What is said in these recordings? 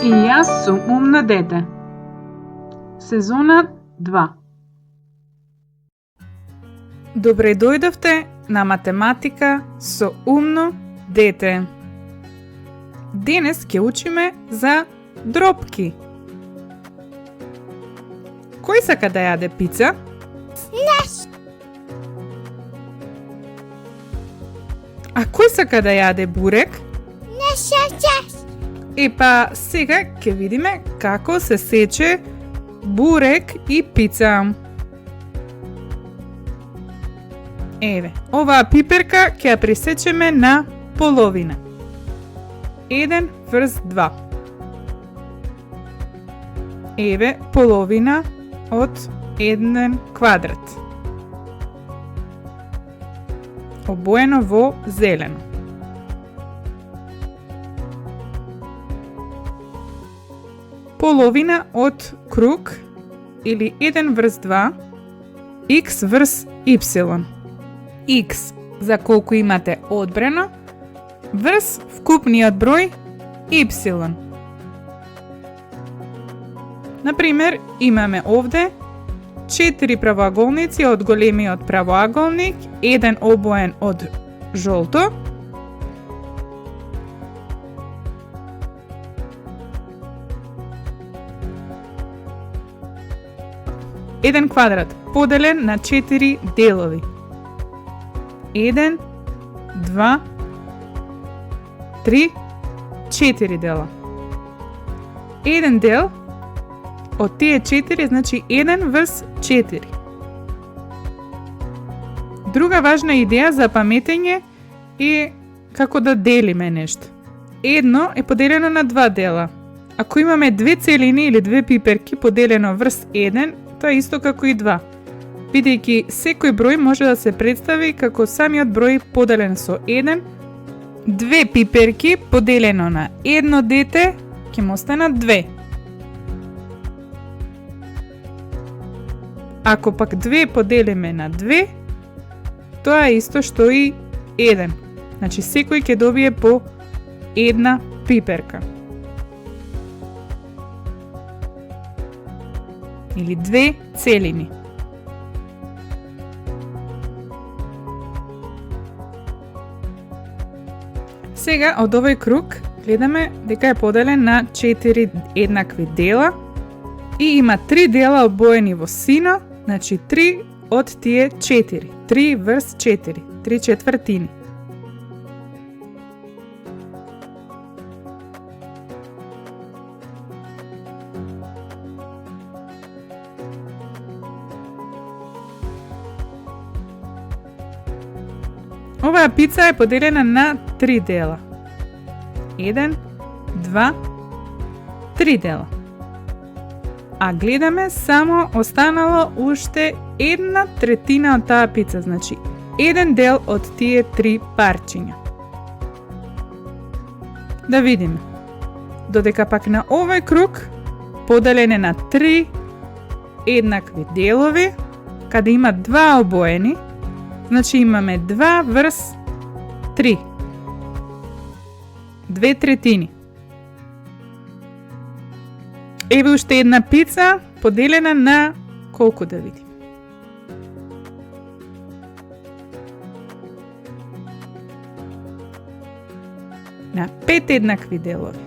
И јас сум умно дете. Сезона 2. Добре дојдовте на математика со умно дете. Денес ќе учиме за дропки. Кој сака да јаде пица? А кој сака да јаде бурек? Епа, сега ќе видиме како се сече бурек и пица. Еве, оваа пиперка ќе ја пресечеме на половина. 1/2. Еве, половина од 1 квадрат. Обоено во зелено. Половина од круг или 1/2 x врз y. X за колку имате одбрано врз вкупниот број y. Например, имаме овде 4 правоаголници од големиот правоаголник, еден обоен од жолто, еден квадрат поделен на 4 делови. 1, 2, 3, 4 дела. Еден дел од тие 4, значи 1 врз 4. Друга важна идеја за паметење е како да делиме нешто. Едно е поделено на 2 дела. Ако имаме 2 целини или 2 пиперки поделено врз 1, тоа е исто како и 2. Бидејќи секој број може да се представи како самиот број поделен со 1, 2 пиперки поделено на едно дете ќе му останат 2. Ако пак 2 поделиме на 2, тоа е исто што и 1. Значи секој ќе добие по една пиперка. Или 2 целини. Сега од овој круг гледаме дека е поделен на 4 еднакви дела и има 3 дела обоени во сино, значи 3 од тие 4. 3 врз 4, 3 четвртини. Оваа пица е поделена на 3 дела. 1, 2, 3 дела. А гледаме само останало уште 1/3 од таа пица, значи еден дел од тие 3 парчиња. Да видиме. Додека пак на овој круг поделен е на 3 еднакви делови, каде има 2 обоени, значи имаме 2 врз 3. 2/3. Еве уште една пица поделена на колку да видим. На 5 еднакви делови.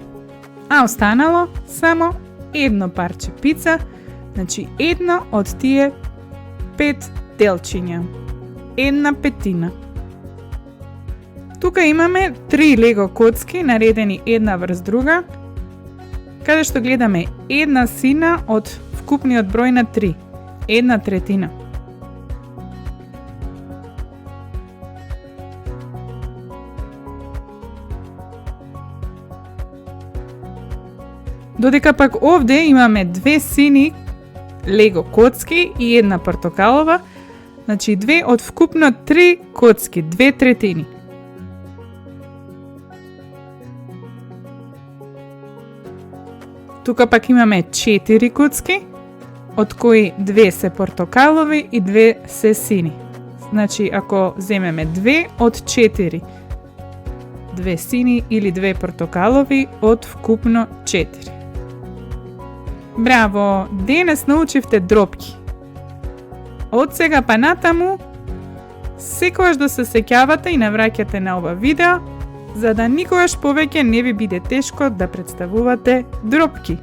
А останало само едно парче пица, значи едно од тие 5 делчиња. 1/5. Тука имаме 3 лего коцки наредени една врз друга, каде што гледаме една сина од вкупниот број на 3, 1/3. Додека пак овде имаме 2 сини лего коцки и една портокалова, значи 2 од вкупно 3 коцки, 2/3. Тука пак имаме 4 коцки, од кои 2 се портокалови и 2 се сини. Значи, ако земеме 2 од 4, 2 сини или 2 портокалови од вкупно 4. Браво, денес научивте дропки. Од сега па натаму, секогаш да се сеќавате и навраќате на ова видео, за да никогаш повеќе не ви биде тешко да представувате дропки.